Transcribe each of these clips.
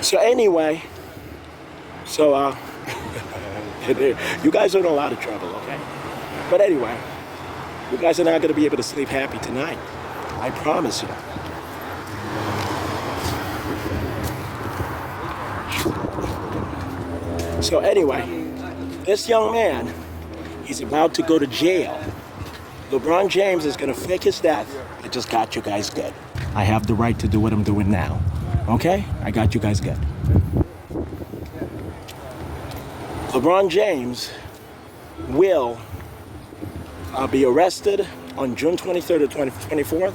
So anyway, you guys are in a lot of trouble, okay? But anyway, you guys are not going to be able to sleep happy tonight. I promise you. So anyway, this young man, he's about to go to jail. LeBron James is going to fake his death. I just got you guys good. I have the right to do what I'm doing now. Okay? I got you guys good. LeBron James will be arrested on June 23rd or 24th.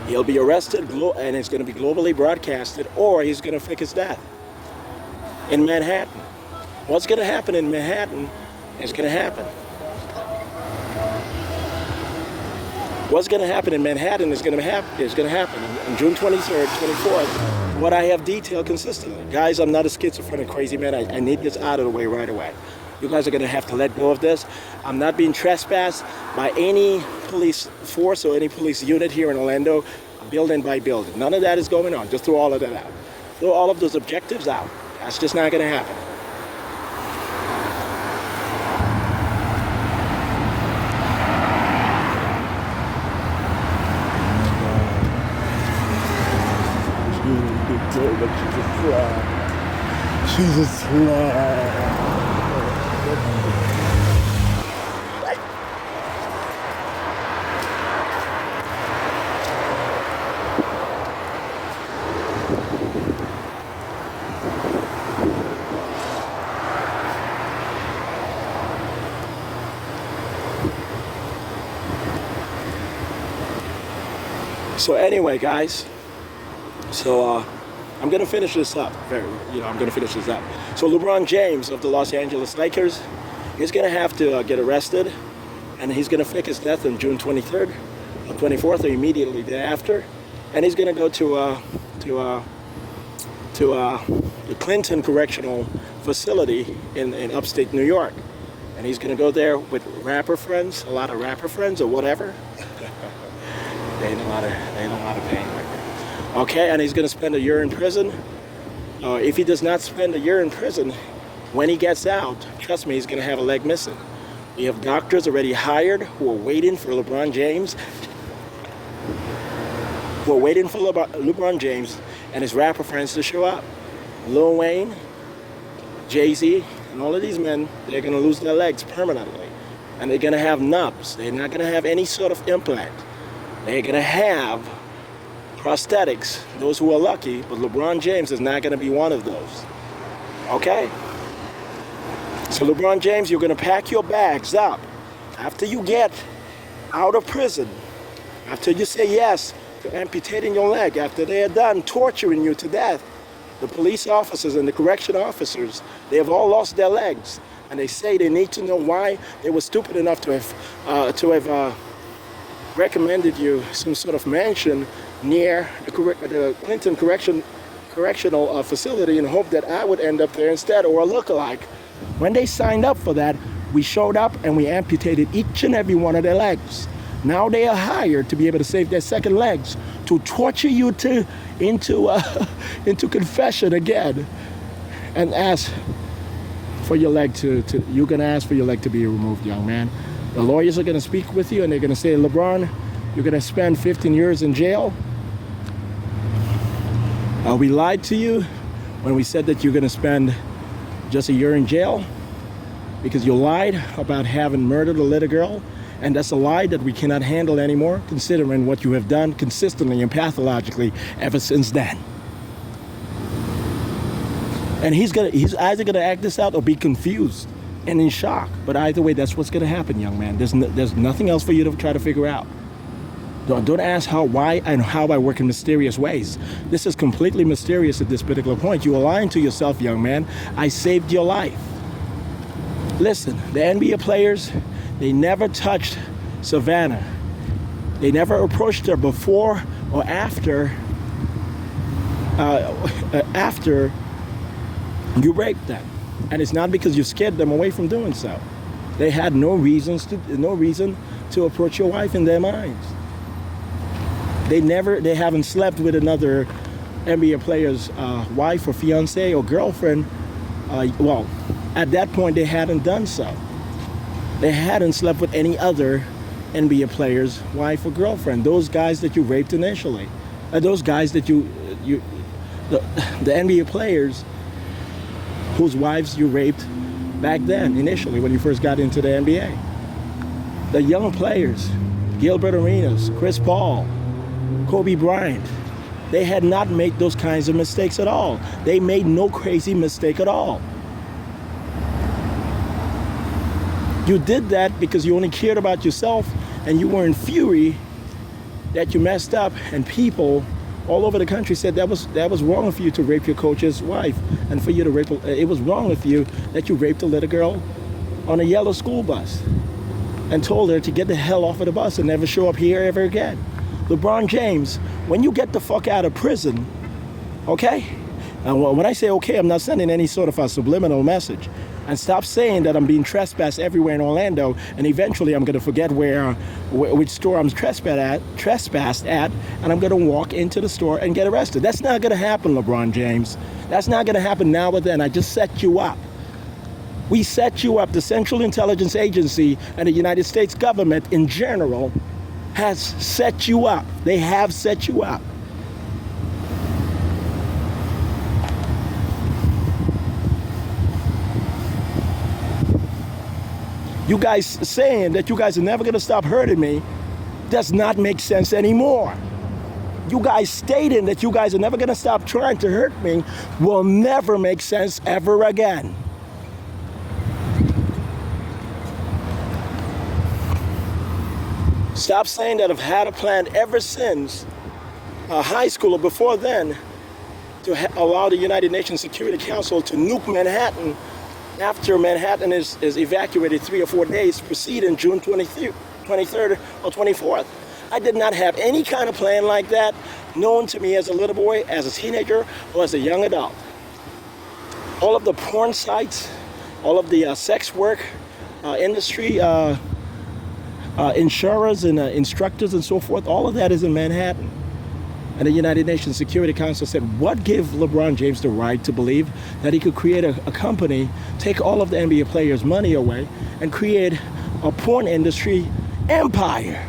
He'll be arrested and it's going to be globally broadcasted, or he's going to fake his death in Manhattan. What's going to happen in Manhattan is going to happen. What's going to happen in Manhattan is going to happen on June 23rd, 24th. What I have detailed consistently. Guys, I'm not a schizophrenic crazy man. I need this out of the way right away. You guys are going to have to let go of this. I'm not being trespassed by any police force or any police unit here in Orlando, building by building. None of that is going on. Just throw all of that out. Throw all of those objectives out. That's just not going to happen. She's a slut. So anyway, guys, I'm going to finish this up. I'm going to finish this up. So LeBron James of the Los Angeles Lakers, he's going to have to get arrested, and he's going to fake his death on June 23rd, or 24th, or immediately thereafter, and he's going to go to the Clinton Correctional Facility in upstate New York, and he's going to go there with rapper friends, a lot of rapper friends or whatever. They ain't a lot of pain right there. Okay, and he's going to spend a year in prison. If he does not spend a year in prison, when he gets out, trust me, he's going to have a leg missing. We have doctors already hired who are waiting for LeBron James. Who are waiting for LeBron James and his rapper friends to show up. Lil Wayne, Jay-Z, and all of these men, they're going to lose their legs permanently. And they're going to have nubs. They're not going to have any sort of implant. They're going to have prosthetics, those who are lucky, but LeBron James is not going to be one of those. Okay? So LeBron James, you're going to pack your bags up after you get out of prison, after you say yes to amputating your leg, after they are done torturing you to death. The police officers and the correction officers, they have all lost their legs, and they say they need to know why they were stupid enough to have recommended you some sort of mansion near the Clinton Correctional Facility in hope that I would end up there instead, or a lookalike. When they signed up for that, we showed up and we amputated each and every one of their legs. Now they are hired to be able to save their second legs, to torture you into confession again, and ask for your leg you're going to ask for your leg to be removed, young man. The lawyers are going to speak with you and they're going to say, LeBron, you're going to spend 15 years in jail. We lied to you when we said that you're going to spend just a year in jail because you lied about having murdered a little girl. And that's a lie that we cannot handle anymore, considering what you have done consistently and pathologically ever since then. And he's either going to act this out or be confused and in shock. But either way, that's what's going to happen, young man. There's nothing else for you to try to figure out. Don't ask why I work in mysterious ways. This is completely mysterious at this particular point. You are lying to yourself, young man. I saved your life. Listen, the NBA players, they never touched Savannah. They never approached her before or after you raped them. And it's not because you scared them away from doing so. They had no reason to approach your wife in their minds. They haven't slept with another NBA player's wife or fiance or girlfriend, well, at that point they hadn't done so. They hadn't slept with any other NBA player's wife or girlfriend. Those guys that you raped initially, those guys that the NBA players whose wives you raped back then, initially, when you first got into the NBA. The young players, Gilbert Arenas, Chris Paul, Kobe Bryant, they had not made those kinds of mistakes at all. They made no crazy mistake at all. You did that because you only cared about yourself and you were in fury that you messed up, and people all over the country said that was wrong for you to rape your coach's wife, and for you to rape, it was wrong of you that you raped a little girl on a yellow school bus and told her to get the hell off of the bus and never show up here ever again. LeBron James, when you get the fuck out of prison, okay? And when I say okay, I'm not sending any sort of a subliminal message. And stop saying that I'm being trespassed everywhere in Orlando, and eventually I'm going to forget which store I'm trespassed at, and I'm going to walk into the store and get arrested. That's not going to happen, LeBron James. That's not going to happen now or then. I just set you up. We set you up. The Central Intelligence Agency and the United States government in general has set you up. They have set you up. You guys saying that you guys are never going to stop hurting me does not make sense anymore. You guys stating that you guys are never going to stop trying to hurt me will never make sense ever again. Stop saying that I've had a plan ever since high school or before then to allow the United Nations Security Council to nuke Manhattan after Manhattan is evacuated 3 or 4 days preceding June 23rd or 24th. I did not have any kind of plan like that known to me as a little boy, as a teenager, or as a young adult. All of the porn sites, all of the sex work industry, insurers and instructors and so forth, all of that is in Manhattan. And the United Nations Security Council said, what gave LeBron James the right to believe that he could create a company, take all of the NBA players' money away, and create a porn industry empire?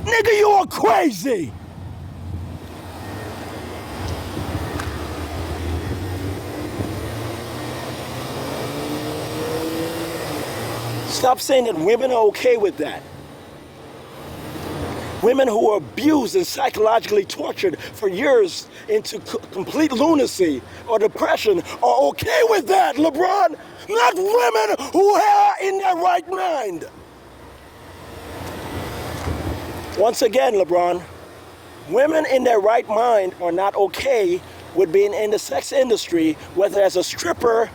Nigga, you are crazy! Stop saying that women are okay with that. Women who are abused and psychologically tortured for years into complete lunacy or depression are okay with that, LeBron. Not women who are in their right mind. Once again, LeBron, women in their right mind are not okay with being in the sex industry, whether as a stripper,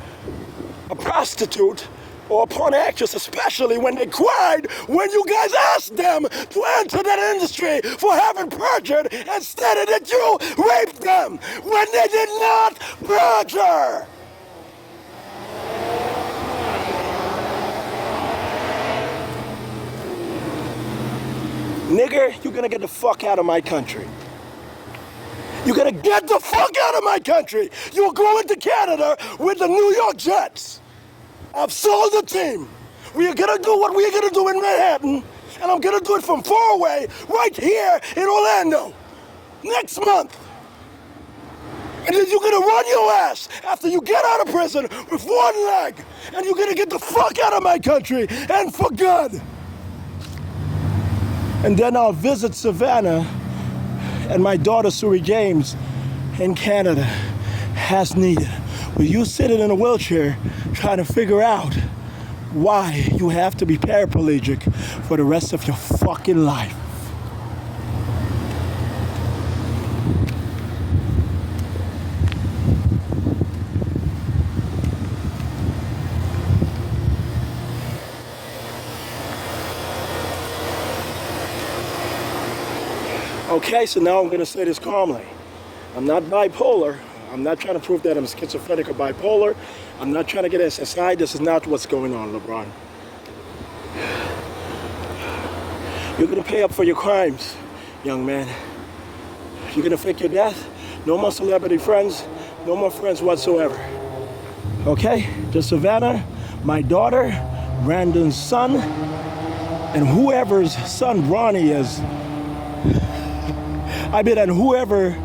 a prostitute, or a porn actress, especially when they cried when you guys asked them to enter that industry for having perjured and stated that you raped them when they did not perjure. Nigger, you're gonna get the fuck out of my country. You're gonna get the fuck out of my country. You're going to Canada with the New York Jets. I've sold the team. We are gonna do what we're gonna do in Manhattan, and I'm gonna do it from far away, right here in Orlando, next month. And then you're gonna run your ass after you get out of prison with one leg, and you're gonna get the fuck out of my country, and for good. And then I'll visit Savannah and my daughter, Suri James, in Canada, as needed. With you sitting in a wheelchair trying to figure out why you have to be paraplegic for the rest of your fucking life. Okay, so now I'm going to say this calmly. I'm not bipolar. I'm not trying to prove that I'm schizophrenic or bipolar. I'm not trying to get SSI. This is not what's going on, LeBron. You're going to pay up for your crimes, young man. You're going to fake your death. No more celebrity friends. No more friends whatsoever. Okay? Just Savannah, my daughter, Brandon's son, and whoever's son Ronnie is. I mean, and whoever,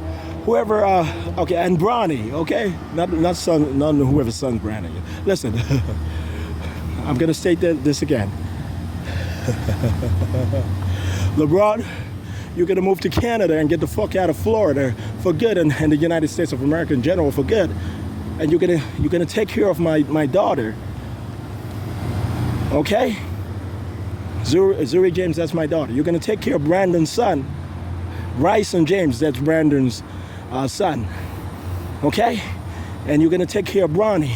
okay, and Bronny, okay? Not son, not whoever's son Brandon. Listen, I'm gonna state this again. LeBron, you're gonna move to Canada and get the fuck out of Florida for good, and the United States of America in general for good. And you're gonna take care of my daughter. Okay? Zuri James, that's my daughter. You're gonna take care of Brandon's son. Bryson James, that's Brandon's son. Okay? And you're gonna take care of Bronny,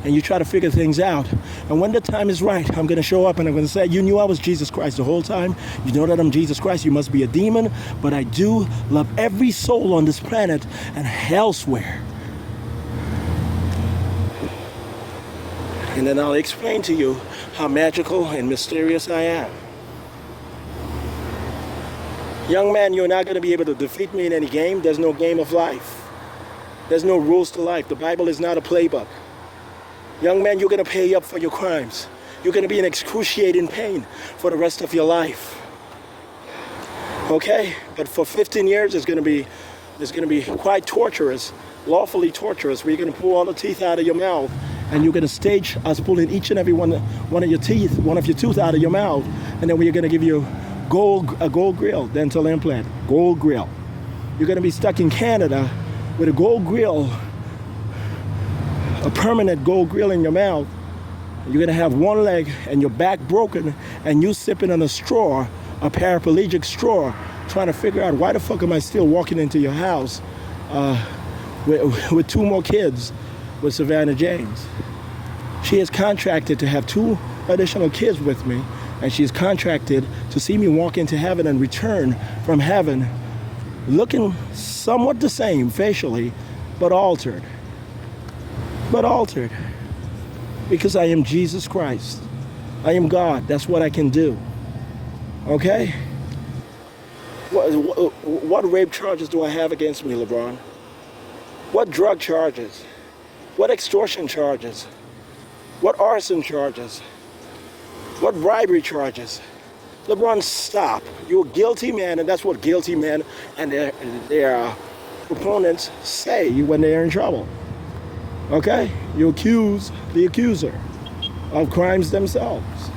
and you try to figure things out. And when the time is right, I'm gonna show up and I'm gonna say, you knew I was Jesus Christ the whole time. You know that I'm Jesus Christ. You must be a demon, but I do love every soul on this planet and elsewhere. And then I'll explain to you how magical and mysterious I am. Young man, you're not going to be able to defeat me in any game. There's no game of life. There's no rules to life. The Bible is not a playbook. Young man, you're going to pay up for your crimes. You're going to be in excruciating pain for the rest of your life. Okay? But for 15 years, it's going to be quite torturous, lawfully torturous, where you're going to pull all the teeth out of your mouth, and you're going to stage us pulling each and every one of your teeth, one of your tooth out of your mouth, and then we're going to give you a gold grill, dental implant, gold grill. You're going to be stuck in Canada with a gold grill, a permanent gold grill in your mouth. You're going to have one leg and your back broken, and you sipping on a straw, a paraplegic straw, trying to figure out why the fuck am I still walking into your house with 2 more kids with Savannah James. She is contracted to have 2 additional kids with me, and she's contracted to see me walk into heaven and return from heaven looking somewhat the same facially, but altered. Because I am Jesus Christ. I am God. That's what I can do. Okay? What rape charges do I have against me, LeBron? What drug charges? What extortion charges? What arson charges? What bribery charges? LeBron, stop. You're a guilty man, and that's what guilty men and their proponents say when they're in trouble. Okay? You accuse the accuser of crimes themselves.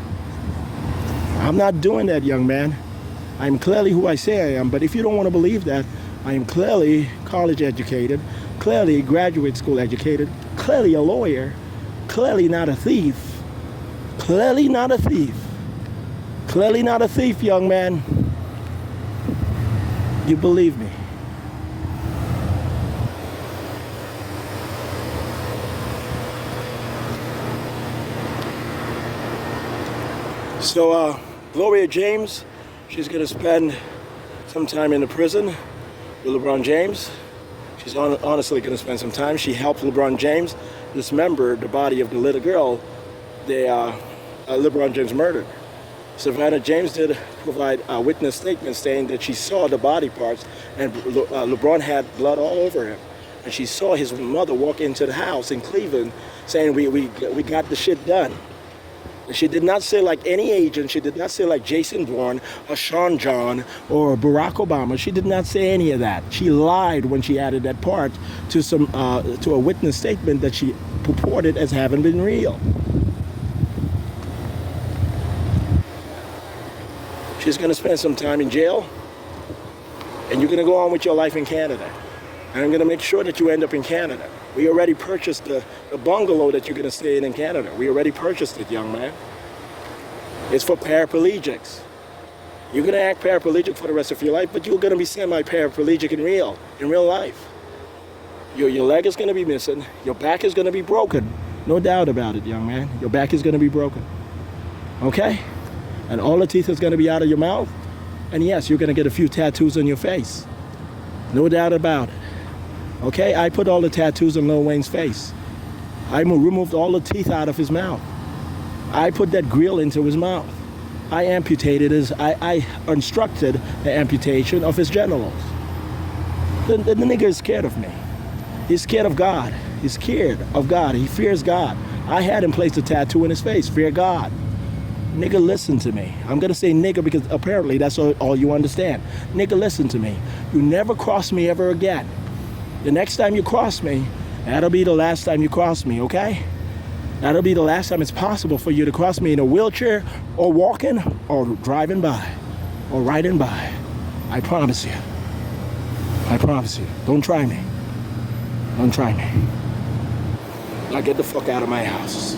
I'm not doing that, young man. I'm clearly who I say I am, but if you don't want to believe that, I am clearly college educated, clearly graduate school educated, clearly a lawyer, clearly not a thief. Clearly not a thief. Clearly not a thief, young man. You believe me. So, Gloria James, she's going to spend some time in the prison with LeBron James. She's honestly going to spend some time. She helped LeBron James dismember the body of the little girl LeBron James murdered. Savannah James did provide a witness statement saying that she saw the body parts, and LeBron had blood all over him. And she saw his mother walk into the house in Cleveland saying, we got the shit done. And she did not say like any agent. She did not say like Jason Bourne or Shawn John or Barack Obama. She did not say any of that. She lied when she added that part to a witness statement that she purported as having been real. She's going to spend some time in jail, and you're going to go on with your life in Canada. And I'm going to make sure that you end up in Canada. We already purchased the bungalow that you're going to stay in Canada. We already purchased it, young man. It's for paraplegics. You're going to act paraplegic for the rest of your life, but you're going to be semi-paraplegic in real life. Your leg is going to be missing. Your back is going to be broken. No doubt about it, young man. Your back is going to be broken. Okay? And all the teeth is going to be out of your mouth. And yes, you're going to get a few tattoos on your face. No doubt about it. Okay? I put all the tattoos on Lil Wayne's face. I removed all the teeth out of his mouth. I put that grill into his mouth. I amputated I instructed the amputation of his genitals. The nigga is scared of me. He's scared of God. He's scared of God. He fears God. I had him place a tattoo in his face. Fear God. Nigga, listen to me. I'm going to say nigga because apparently that's all you understand. Nigga, listen to me. You never cross me ever again. The next time you cross me, that'll be the last time you cross me, okay? That'll be the last time it's possible for you to cross me in a wheelchair or walking or driving by or riding by. I promise you. I promise you. Don't try me. Don't try me. Now get the fuck out of my house.